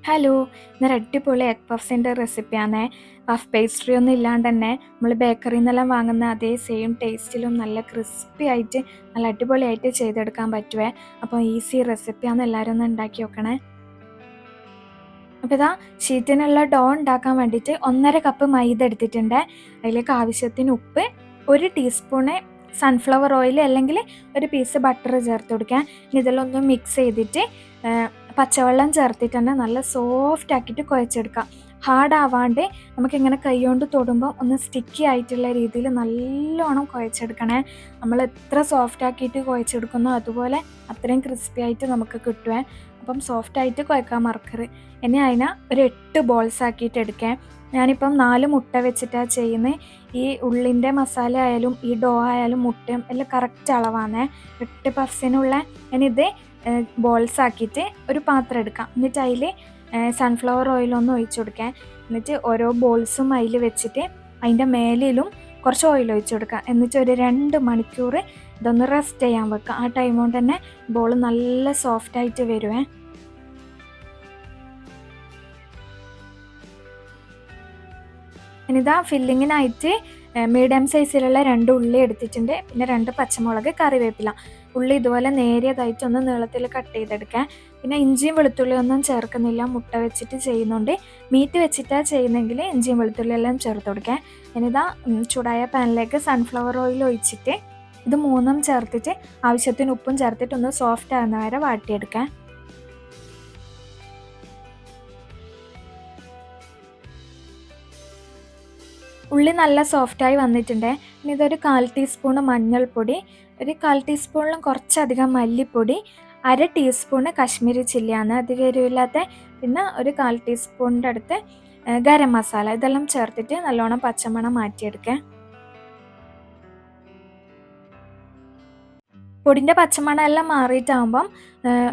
Hello, ഇന്നൊരു അടിപൊളി egg പഫ്സിൻ്റെ റെസിപ്പിയാണേ. Puff pastry ഒന്നും ഇല്ലാണ്ട് തന്നെ നമ്മൾ ബേക്കറിയിൽ നിന്നെല്ലാം വാങ്ങുന്ന അതേ സെയിം ടേസ്റ്റിലും നല്ല ക്രിസ്പി ആയിട്ട് നല്ല അടിപൊളിയായിട്ട് ചെയ്തെടുക്കാൻ പറ്റുവേ. അപ്പോൾ ഈസി റെസിപ്പിയാണ്, എല്ലാവരും ഒന്ന് ഉണ്ടാക്കി നോക്കണേ. അപ്പോൾ ഇതാ ഷീറ്റിനുള്ള ഡോ ഉണ്ടാക്കാൻ വേണ്ടിയിട്ട് 1.5 കപ്പ് മൈദ എടുത്തിട്ടുണ്ട്. അതിലേക്ക് ആവശ്യത്തിന് ഉപ്പ്, 1 ടീസ്പൂണ് സൺഫ്ലവർ ഓയിൽ അല്ലെങ്കിൽ ഒരു പീസ് ബട്ടർ ചേർത്ത് കൊടുക്കാം. ഇതെല്ലാം മിക്സ് ചെയ്തിട്ട് പച്ചവെള്ളം ചേർത്തിട്ട് തന്നെ നല്ല സോഫ്റ്റ് ആക്കിയിട്ട് കുഴച്ചെടുക്കാം. ഹാർഡ് ആവാണ്ട് നമുക്കിങ്ങനെ കൈ കൊണ്ട് തൊടുമ്പോൾ ഒന്ന് സ്റ്റിക്കി ആയിട്ടുള്ള രീതിയിൽ നല്ലോണം കുഴച്ചെടുക്കണേ. നമ്മൾ എത്ര സോഫ്റ്റ് ആക്കിയിട്ട് കുഴച്ചെടുക്കുന്നോ അതുപോലെ അത്രയും ക്രിസ്പി ആയിട്ട് നമുക്ക് കിട്ടുവേ. അപ്പം സോഫ്റ്റായിട്ട് കുഴക്കാൻ മറക്കരുത്. ഇനി അതിനെ ഒരു 8 ബോൾസ് ആക്കിയിട്ട് എടുക്കാം. ഞാനിപ്പം 4 മുട്ട വെച്ചിട്ടാണ് ചെയ്യുന്നത്. ഈ ഉള്ളിൻ്റെ മസാല ആയാലും ഈ ഡോ ആയാലും മുട്ടയും എല്ലാം കറക്റ്റ് അളവാണ് 8 പഫ്സിനുള്ള. ഇനിയിത് ബോൾസ് ആക്കിയിട്ട് ഒരു പാത്രം എടുക്കാം. എന്നിട്ട് അതിൽ സൺഫ്ലവർ ഓയിലൊന്ന് ഒഴിച്ചു കൊടുക്കാം. എന്നിട്ട് ഓരോ ബോൾസും അതിൽ വെച്ചിട്ട് അതിൻ്റെ മേലിലും കുറച്ച് ഓയിൽ ഒഴിച്ചു കൊടുക്കാം. എന്നിട്ട് ഒരു 2 മണിക്കൂർ ഇതൊന്ന് റെസ്റ്റ് ചെയ്യാൻ വെക്കാം. ആ ടൈം കൊണ്ട് തന്നെ ബോൾ നല്ല സോഫ്റ്റായിട്ട് വരുവേ. ഇനിതാ ഫില്ലിങ്ങിനായിട്ട് മീഡിയം സൈസിലുള്ള 2 ഉള്ളി എടുത്തിട്ടുണ്ട്. പിന്നെ 2 പച്ചമുളക്, കറിവേപ്പില. ഉള്ളി ഇതുപോലെ നേരിയതായിട്ട് ഒന്ന് നീളത്തിൽ കട്ട് ചെയ്തെടുക്കാം. പിന്നെ ഇഞ്ചിയും വെളുത്തുള്ളി ഒന്നും ചേർക്കുന്നില്ല, മുട്ട വെച്ചിട്ട് ചെയ്യുന്നുണ്ട്. മീറ്റ് വെച്ചിട്ടാണ് ചെയ്യുന്നതെങ്കിൽ ഇഞ്ചിയും വെളുത്തുള്ളി എല്ലാം ചേർത്ത് കൊടുക്കാം. ഇനിതാ ചൂടായ പാനിലേക്ക് സൺഫ്ലവർ ഓയിൽ ഒഴിച്ചിട്ട് ഇത് 3 ചേർത്തിട്ട് ആവശ്യത്തിന് ഉപ്പും ചേർത്തിട്ട് ഒന്ന് സോഫ്റ്റ് ആകുന്ന വരെ വാട്ടിയെടുക്കാം. ഉള്ളി നല്ല സോഫ്റ്റായി വന്നിട്ടുണ്ട്. ഇനി ഇതൊരു 1/4 ടീസ്പൂണ് മഞ്ഞൾപ്പൊടി, ഒരു 1/4 ടീസ്പൂണിലും കുറച്ചധികം മല്ലിപ്പൊടി, 1/2 ടീസ്പൂണ് കാശ്മീരി ചില്ലിയാണ്, അധികം എരിവില്ലാത്ത. പിന്നെ ഒരു 1/4 ടീസ്പൂണിൻ്റെ അടുത്ത് ഗരം മസാല. ഇതെല്ലാം ചേർത്തിട്ട് നല്ലോണം പച്ചമണം മാറ്റിയെടുക്കാം. പൊടിൻ്റെ പച്ചമണം എല്ലാം മാറിയിട്ടാകുമ്പം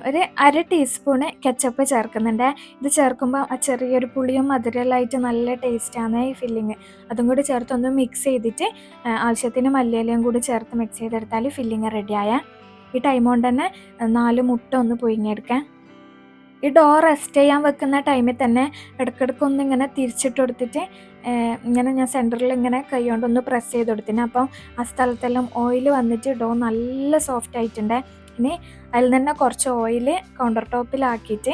ഒരു 1/2 ടീസ്പൂണ് കെച്ചപ്പ് ചേർക്കുന്നുണ്ട്. ഇത് ചേർക്കുമ്പോൾ ആ ചെറിയൊരു പുളിയും മധുരമെല്ലാമായിട്ട് നല്ല ടേസ്റ്റാണ് ഈ ഫില്ലിങ്. അതും കൂടി ചേർത്ത് ഒന്ന് മിക്സ് ചെയ്തിട്ട് ആവശ്യത്തിന് മല്ലിയിലയും കൂടി ചേർത്ത് മിക്സ് ചെയ്തെടുത്താൽ ഫില്ലിങ് റെഡിയായ. ഈ ടൈം കൊണ്ട് തന്നെ 4 മുട്ട ഒന്ന് പുഴുങ്ങിയെടുക്കാം. ഈ ഡോ റെസ്റ്റ് ചെയ്യാൻ വെക്കുന്ന ടൈമിൽ തന്നെ ഇടയ്ക്കിടയ്ക്ക് ഇങ്ങനെ തിരിച്ചിട്ട് കൊടുത്തിട്ട് ഇങ്ങനെ ഞാൻ സെൻറ്ററിൽ ഇങ്ങനെ കൈ കൊണ്ടൊന്ന് പ്രസ് ചെയ്ത് കൊടുത്തിന്. അപ്പം ആ സ്ഥലത്തെല്ലാം ഓയിൽ വന്നിട്ട് ഡോ നല്ല സോഫ്റ്റ് ആയിട്ടുണ്ട്. ഇനി അതിൽ തന്നെ കുറച്ച് ഓയിൽ കൗണ്ടർ ടോപ്പിലാക്കിയിട്ട്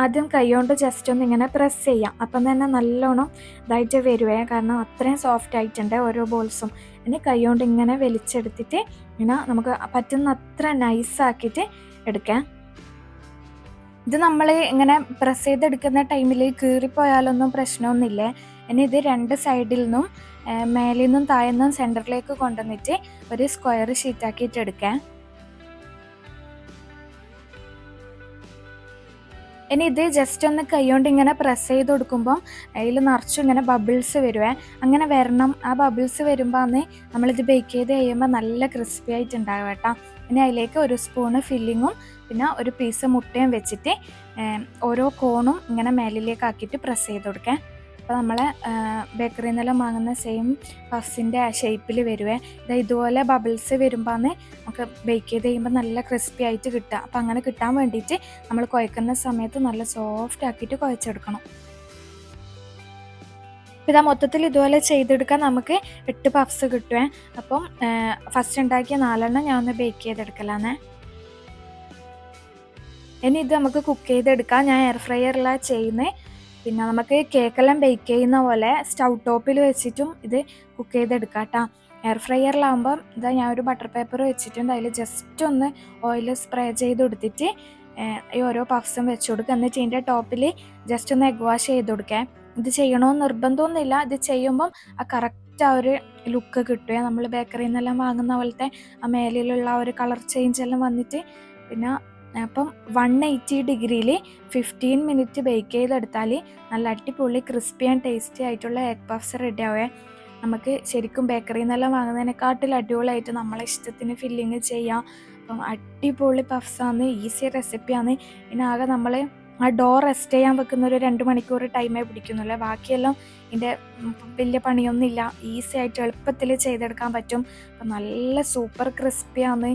ആദ്യം കൈ കൊണ്ട് ജസ്റ്റ് ഒന്ന് ഇങ്ങനെ പ്രസ് ചെയ്യാം. അപ്പം തന്നെ നല്ലോണം ഇതായിട്ട് വരുവേ, കാരണം അത്രയും സോഫ്റ്റ് ആയിട്ടുണ്ട് ഓരോ ബോൾസും. ഇനി കൈ കൊണ്ട് ഇങ്ങനെ വലിച്ചെടുത്തിട്ട് ഇങ്ങനെ നമുക്ക് പറ്റുന്ന അത്ര നൈസാക്കിയിട്ട് എടുക്കാം. ഇത് നമ്മൾ ഇങ്ങനെ പ്രസ് ചെയ്തെടുക്കുന്ന ടൈമിൽ കീറിപ്പോയാലൊന്നും പ്രശ്നമൊന്നുമില്ലേ. ഇനി ഇത് 2 സൈഡിൽ നിന്നും മേലിൽ നിന്നും താഴെ നിന്നും സെൻറ്ററിലേക്ക് കൊണ്ടുവന്നിട്ട് ഒരു സ്ക്വയർ ഷീറ്റാക്കിയിട്ട് എടുക്കാം. ഇനി ഇത് ജസ്റ്റ് ഒന്ന് കൈകൊണ്ട് ഇങ്ങനെ പ്രസ് ചെയ്ത് കൊടുക്കുമ്പം അതിൽ നിറച്ചും ഇങ്ങനെ ബബിൾസ് വരുവേ. അങ്ങനെ വരണം. ആ ബബിൾസ് വരുമ്പോൾ അന്ന് നമ്മളിത് ബേക്ക് ചെയ്ത് കഴിയുമ്പോൾ നല്ല ക്രിസ്പി ആയിട്ടുണ്ടാകും കേട്ടോ. ഇനി അതിലേക്ക് 1 സ്പൂണ് ഫില്ലിങ്ങും പിന്നെ ഒരു പീസ് മുട്ടയും വെച്ചിട്ട് ഓരോ കോണും ഇങ്ങനെ മേലിലേക്ക് ആക്കിയിട്ട് പ്രസ് ചെയ്ത് കൊടുക്കാം. അപ്പോൾ നമ്മൾ ബേക്കറിയിൽ നിന്നെല്ലാം വാങ്ങുന്ന സെയിം പഫ്സിൻ്റെ ഷേപ്പിൽ വരുവേ. ഇതുപോലെ ബബിൾസ് വരുമ്പോൾ നമുക്ക് ബേക്ക് ചെയ്ത് കഴിയുമ്പോൾ നല്ല ക്രിസ്പി ആയിട്ട് കിട്ടുക. അപ്പോൾ അങ്ങനെ കിട്ടാൻ വേണ്ടിയിട്ട് നമ്മൾ കുഴക്കുന്ന സമയത്ത് നല്ല സോഫ്റ്റ് ആക്കിയിട്ട് കുഴച്ചെടുക്കണം. ഇതാ മൊത്തത്തിൽ ഇതുപോലെ ചെയ്തെടുക്കാൻ നമുക്ക് 8 പഫ്സ് കിട്ടുവേ. അപ്പം ഫസ്റ്റ് ഉണ്ടാക്കിയ 4 ഞാൻ ഒന്ന് ബേക്ക് ചെയ്തെടുക്കലാന്നേ. ഇനി ഇത് നമുക്ക് കുക്ക് ചെയ്തെടുക്കാം. ഞാൻ എയർ ഫ്രയറിലാണ് ചെയ്യുന്നത്. പിന്നെ നമുക്ക് കേക്കെല്ലാം ബേക്ക് ചെയ്യുന്ന പോലെ സ്റ്റൗ ടോപ്പിൽ വെച്ചിട്ടും ഇത് കുക്ക് ചെയ്തെടുക്കാം കേട്ടോ. എയർ ഫ്രയറിലാകുമ്പം ഇതാ ഞാൻ ഒരു ബട്ടർ പേപ്പർ വെച്ചിട്ടുണ്ട്. അതിൽ ജസ്റ്റ് ഒന്ന് ഓയിൽ സ്പ്രേ ചെയ്ത് കൊടുത്തിട്ട് ഈ ഓരോ പഫ്സും വെച്ച് കൊടുക്കുക. എന്നിട്ട് ഇതിൻ്റെ ടോപ്പിൽ ജസ്റ്റ് ഒന്ന് എഗ് വാഷ് ചെയ്ത് കൊടുക്കാം. ഇത് ചെയ്യണമെന്ന് നിർബന്ധമൊന്നുമില്ല. ഇത് ചെയ്യുമ്പം ആ കറക്റ്റ് ആ ഒരു ലുക്ക് കിട്ടുക. നമ്മൾ ബേക്കറിയിൽ നിന്നെല്ലാം വാങ്ങുന്ന പോലത്തെ ആ മേലിലുള്ള ആ ഒരു കളർ ചേഞ്ച് എല്ലാം വന്നിട്ട് പിന്നെ അപ്പം 180 ഡിഗ്രിയിൽ 15 മിനിറ്റ് ബേക്ക് ചെയ്തെടുത്താൽ നല്ല അടിപൊളി ക്രിസ്പി ആൻഡ് ടേസ്റ്റി ആയിട്ടുള്ള എഗ് പഫ്സ് റെഡി ആവേ. നമുക്ക് ശരിക്കും ബേക്കറിയിൽ നിന്നെല്ലാം വാങ്ങുന്നതിനെക്കാട്ടിൽ അടിപൊളിയായിട്ട് നമ്മളെ ഇഷ്ടത്തിന് ഫില്ലിങ് ചെയ്യാം. അപ്പം അടിപൊളി പഫ്സാണ്, ഈസി റെസിപ്പിയാണ്. ഇതിനാകെ നമ്മൾ ആ ഡോ റെസ്റ്റ് ചെയ്യാൻ വെക്കുന്ന ഒരു 2 മണിക്കൂർ ടൈമേ പിടിക്കുന്നുള്ളൂ. ബാക്കിയെല്ലാം ഇതിൻ്റെ വലിയ പണിയൊന്നുമില്ല, ഈസി ആയിട്ട് എളുപ്പത്തിൽ ചെയ്തെടുക്കാൻ പറ്റും. അപ്പം നല്ല സൂപ്പർ ക്രിസ്പിയാണ്,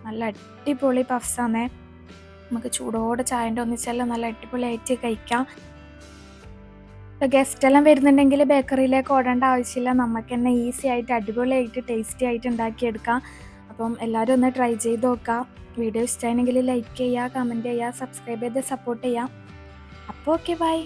നല്ല അടിപൊളി പഫ്സാണ്. നമുക്ക് ചൂടോടെ ചായൻ്റെ ഒന്നിച്ചെല്ലാം നല്ല അടിപൊളിയായിട്ട് കഴിക്കാം. ഇപ്പോൾ ഗസ്റ്റെല്ലാം വരുന്നുണ്ടെങ്കിൽ ബേക്കറിയിലേക്ക് ഓടേണ്ട ആവശ്യമില്ല, നമുക്ക് തന്നെ ഈസി ആയിട്ട് അടിപൊളിയായിട്ട് ടേസ്റ്റി ആയിട്ട് ഉണ്ടാക്കിയെടുക്കാം. അപ്പം എല്ലാവരും ഒന്ന് ട്രൈ ചെയ്ത് നോക്കാം. വീഡിയോ ഇഷ്ടമായെങ്കിൽ ലൈക്ക് ചെയ്യുക, കമൻറ്റ് ചെയ്യുക, സബ്സ്ക്രൈബ് ചെയ്ത് സപ്പോർട്ട് ചെയ്യാം. അപ്പോൾ ഓക്കെ, ബൈ.